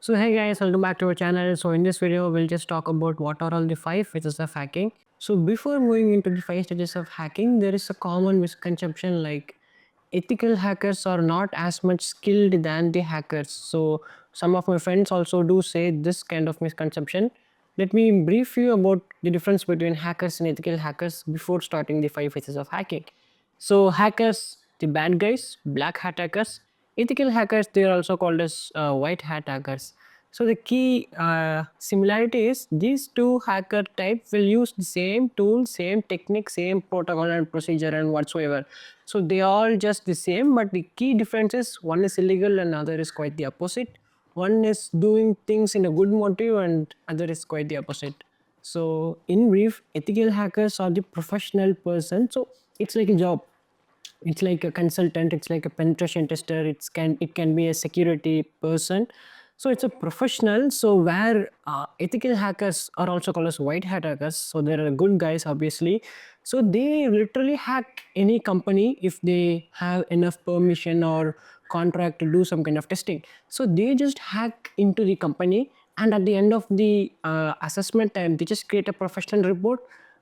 So hey guys, welcome back to our channel. So in this video, we'll just talk about what are all the 5 phases of hacking. So before moving into the 5 stages of hacking, there is a common misconception like ethical hackers are not as much skilled than the hackers. So some of my friends also do say this kind of misconception. Let me brief you about the difference between hackers and ethical hackers before starting the 5 phases of hacking. So hackers, the bad guys, black hat hackers. Ethical hackers, they are also called as white hat hackers. So the key similarity is these two hacker types will use the same tool, same technique, same protocol and procedure and whatsoever. So they are just the same, but the key difference is one is illegal and other is quite the opposite. One is doing things in a good motive and other is quite the opposite. So in brief, ethical hackers are the professional person. So it's like a job, it's like a consultant, it's like a penetration tester, it can be a security person. So it's a professional. So where ethical hackers are also called as white hat hackers, so there are good guys obviously. So they literally hack any company if they have enough permission or contract to do some kind of testing. So they just hack into the company, and at the end of the assessment time, they just create a professional report,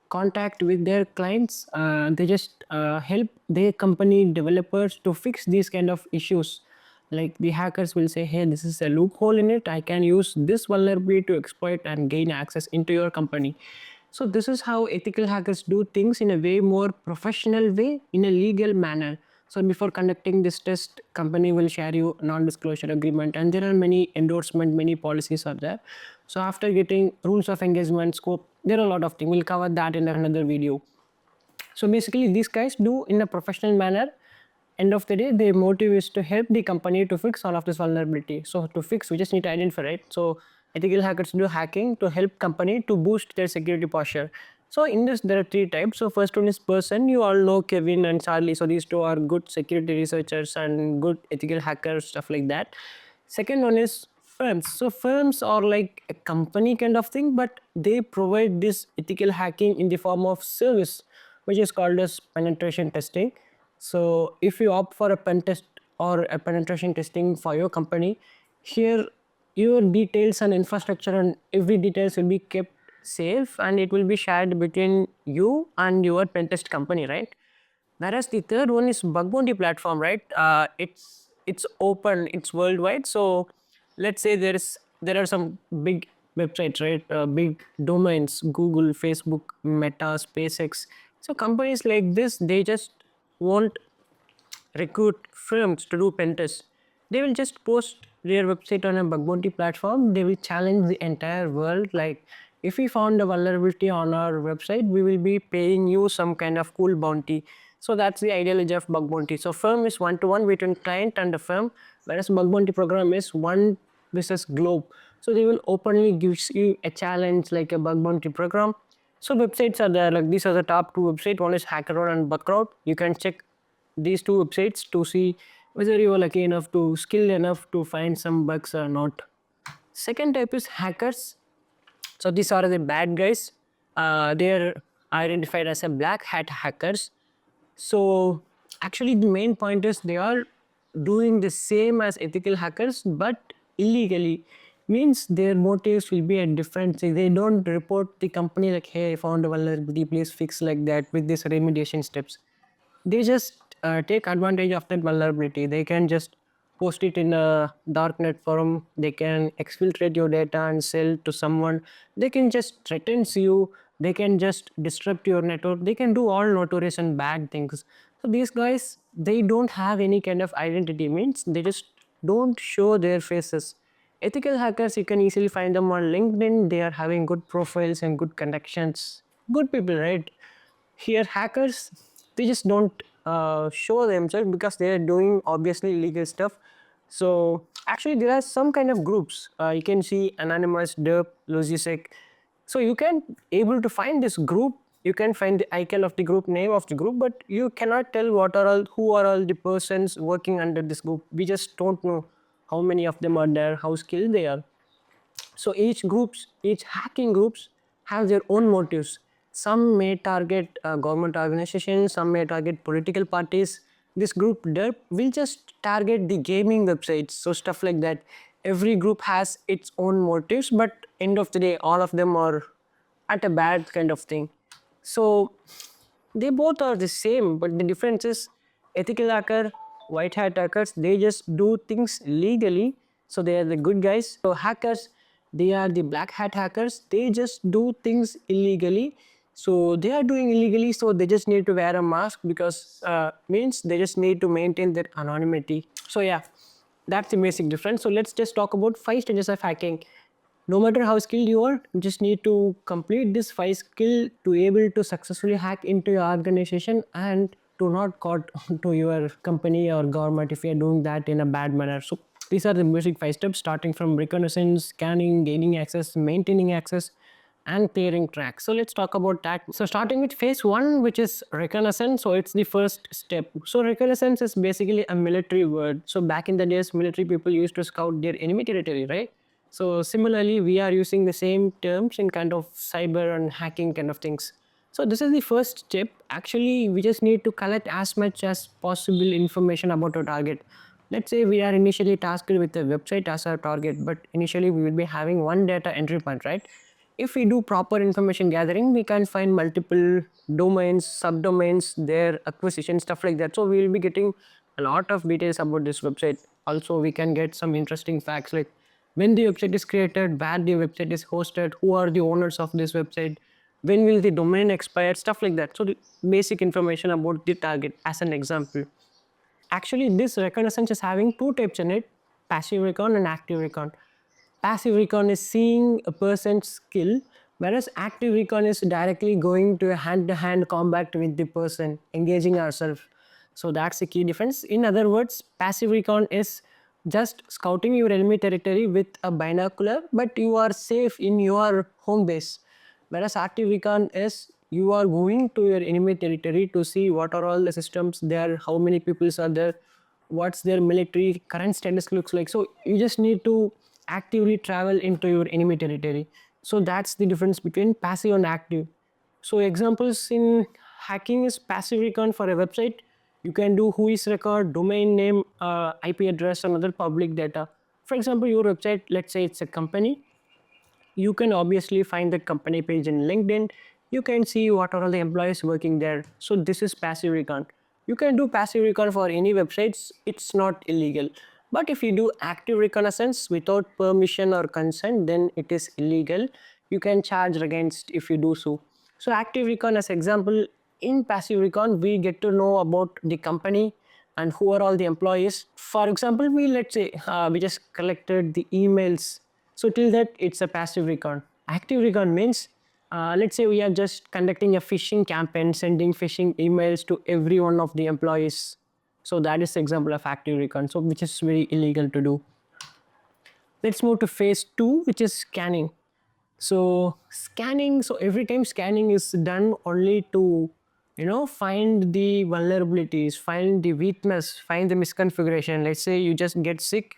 contact with their clients. They just help their company developers to fix these kind of issues. Like the hackers will say, hey, this is a loophole in it, I can use this vulnerability to exploit and gain access into your company. So this is how ethical hackers do things in a way more professional way, in a legal manner. So before conducting this test, company will share you non-disclosure agreement, and there are many endorsement, many policies are there. So after getting rules of engagement, scope, there are a lot of things. We'll cover that in another video. So basically, these guys do in a professional manner. End of the day, their motive is to help the company to fix all of this vulnerability. So to fix, we just need to identify, right? So ethical hackers do hacking to help company to boost their security posture. So in this, there are 3 types. So first one is person. You all know Kevin and Charlie. So these two are good security researchers and good ethical hackers, stuff like that. Second one is firms. So firms are like a company kind of thing, but they provide this ethical hacking in the form of service, which is called as penetration testing. So if you opt for a pen test or a penetration testing for your company, here your details and infrastructure and every details will be kept safe, and it will be shared between you and your pen test company, right? Whereas the third one is bug bounty platform, right? It's open, it's worldwide. So let's say there are some big websites, right? Big domains, Google, Facebook, Meta, SpaceX. So companies like this, they just won't recruit firms to do pen tests. They will just post their website on a bug bounty platform. They will challenge the entire world. Like, if we found a vulnerability on our website, we will be paying you some kind of cool bounty. So that's the ideology of bug bounty. So firm is one-to-one between client and the firm, whereas bug bounty program is one versus globe. So they will openly give you a challenge like a bug bounty program. So websites are there. Like these are the top 2 websites. One is HackerOut and Bugcrowd. You can check these 2 websites to see whether you are lucky enough to skilled enough to find some bugs or not. Second type is hackers. So these are the bad guys. They are identified as a black hat hackers. So actually the main point is they are doing the same as ethical hackers but illegally. Means their motives will be a different thing. They don't report the company like, hey, I found a vulnerability, please fix like that with this remediation steps. They just take advantage of that vulnerability. They can just post it in a darknet forum. They can exfiltrate your data and sell to someone. They can just threaten you. They can just disrupt your network. They can do all notorious and bad things. So these guys, they don't have any kind of identity. Means they just don't show their faces. Ethical hackers, you can easily find them on LinkedIn. They are having good profiles and good connections. Good people, right? Here hackers, they just don't show themselves because they are doing obviously illegal stuff. So actually there are some kind of groups, you can see anonymous, derp, logisec. So you can able to find this group, you can find the icon of the group, name of the group, but you cannot tell what are all, who are all the persons working under this group. We just don't know how many of them are there, how skilled they are. So each hacking groups have their own motives. Some may target government organizations, some may target political parties. This group DERP will just target the gaming websites, so stuff like that. every group has its own motives, but end of the day all of them are at a bad kind of thing. So they both are the same, but the difference is ethical hacker, white hat hackers, they just do things legally, so they are the good guys. So hackers, they are the black hat hackers, they just do things illegally. So they are doing illegally, so they just need to wear a mask because means they just need to maintain their anonymity. So yeah, that's the basic difference. So let's just talk about 5 stages of hacking. No matter how skilled you are, you just need to complete this 5 skill to able to successfully hack into your organization and to not caught to your company or government if you are doing that in a bad manner. So these are the basic 5 steps, starting from reconnaissance, scanning, gaining access, maintaining access, and clearing tracks. So let's talk about that. So starting with phase one, which is reconnaissance. So it's the first step. So reconnaissance is basically a military word. So back in the days, military people used to scout their enemy territory, right? So similarly, we are using the same terms in kind of cyber and hacking kind of things. So this is the first step. Actually, we just need to collect as much as possible information about our target. Let's say we are initially tasked with a website as our target, but initially we will be having one data entry point, right? If we do proper information gathering, we can find multiple domains, subdomains, their acquisition, stuff like that. So we will be getting a lot of details about this website. Also, we can get some interesting facts like when the website is created, where the website is hosted, who are the owners of this website, when will the domain expire, stuff like that. So the basic information about the target as an example. Actually, this reconnaissance is having two types in it, passive recon and active recon. Passive recon is seeing a person's skill, whereas active recon is directly going to a hand-to-hand combat with the person, engaging ourselves. So that's the key difference. In other words, passive recon is just scouting your enemy territory with a binocular, but you are safe in your home base. Whereas active recon is you are going to your enemy territory to see what are all the systems there, how many peoples are there, what's their military current status looks like. So you just need to actively travel into your enemy territory. So that's the difference between passive and active. So examples in hacking is passive recon for a website. You can do whois record, domain name, IP address, and other public data. For example, your website, let's say it's a company, you can obviously find the company page in LinkedIn. You can see what are all the employees working there. So this is passive recon. You can do passive recon for any websites. It's not illegal. But if you do active reconnaissance without permission or consent, then it is illegal. You can charge against if you do so. So active recon as example, in passive recon, we get to know about the company and who are all the employees. For example, we let's say we just collected the emails, so till that it's a passive recon. Active recon means let's say we are just conducting a phishing campaign, sending phishing emails to every one of the employees. So that is example of active recon, so which is very illegal to do. Let's move to phase two, which is scanning. So scanning, so every time scanning is done only to, find the vulnerabilities, find the weakness, find the misconfiguration. Let's say you just get sick,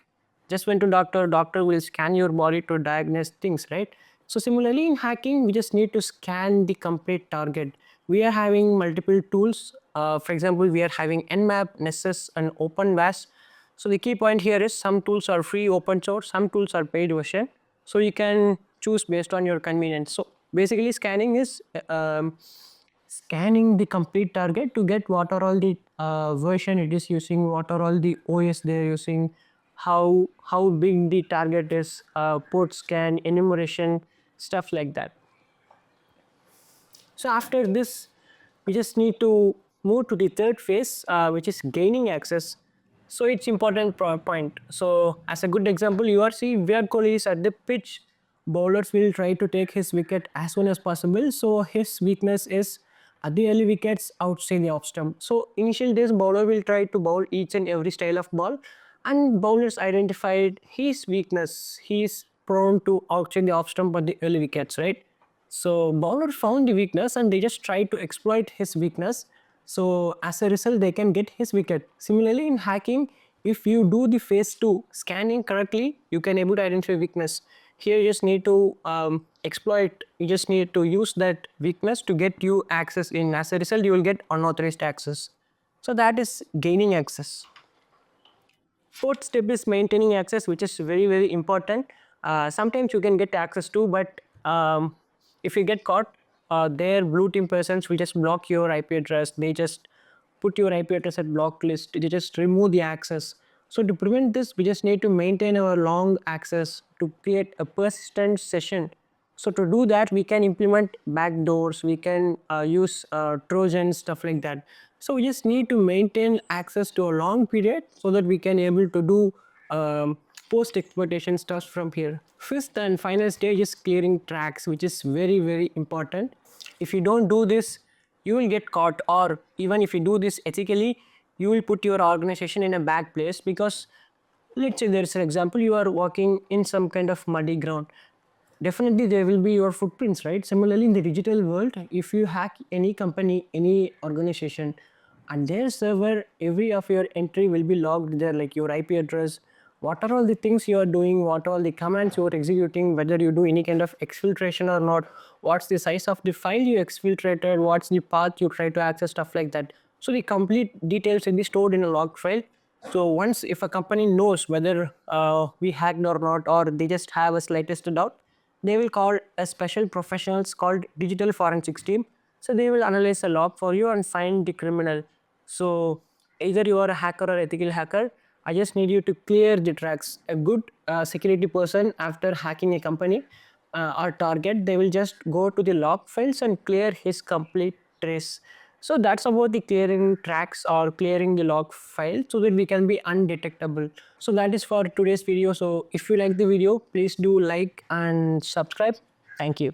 just went to doctor, doctor will scan your body to diagnose things, right? So similarly in hacking, we just need to scan the complete target. We are having multiple tools. For example, we are having Nmap, Nessus, and OpenVAS. So the key point here is some tools are free, open source, some tools are paid version. So you can choose based on your convenience. So basically scanning is scanning the complete target to get what are all the version it is using, what are all the OS they're using, how big the target is, port scan, enumeration, stuff like that. So after this, we just need to move to the third phase, which is gaining access. So it's important point. So as a good example, you are see Virat Kohli is at the pitch. Bowlers will try to take his wicket as soon as possible. So his weakness is at the early wickets outside the off stump. So initial days, bowler will try to bowl each and every style of ball, and bowlers identified his weakness. He is prone to outside the off stump at the early wickets, right? So bowlers found the weakness and they just tried to exploit his weakness. So as a result, they can get his wicket. Similarly, in hacking, if you do the phase two scanning correctly, you can able to identify weakness. Here you just need to exploit. You just need to use that weakness to get you access in. As a result, you will get unauthorized access. So that is gaining access. Fourth step is maintaining access, which is very, very important. Sometimes you can get access to, but if you get caught, their blue team persons will just block your IP address. They just put your IP address at block list. They just remove the access. So to prevent this, we just need to maintain our long access to create a persistent session. So to do that, we can implement backdoors, we can use Trojans, stuff like that. So we just need to maintain access to a long period so that we can able to do post-exploitation stuff from here. Fifth and final stage is clearing tracks, which is very, very important. If you don't do this, you will get caught, or even if you do this ethically, you will put your organization in a bad place. Because let's say there is an example, you are walking in some kind of muddy ground, definitely there will be your footprints, right? Similarly, in the digital world, if you hack any company, any organization, and their server, every of your entry will be logged there, like your IP address, what are all the things you are doing, what are all the commands you are executing, whether you do any kind of exfiltration or not, what's the size of the file you exfiltrated, what's the path you try to access, stuff like that. So the complete details will be stored in a log file. So once if a company knows whether we hacked or not, or they just have a slightest doubt, they will call a special professionals called digital forensics team. So they will analyze the log for you and find the criminal. So either you are a hacker or ethical hacker, I just need you to clear the tracks. A good security person, after hacking a company or target, they will just go to the log files and clear his complete trace. So that's about the clearing tracks or clearing the log file so that we can be undetectable. So that is for today's video. So if you like the video, please do like and subscribe. Thank you.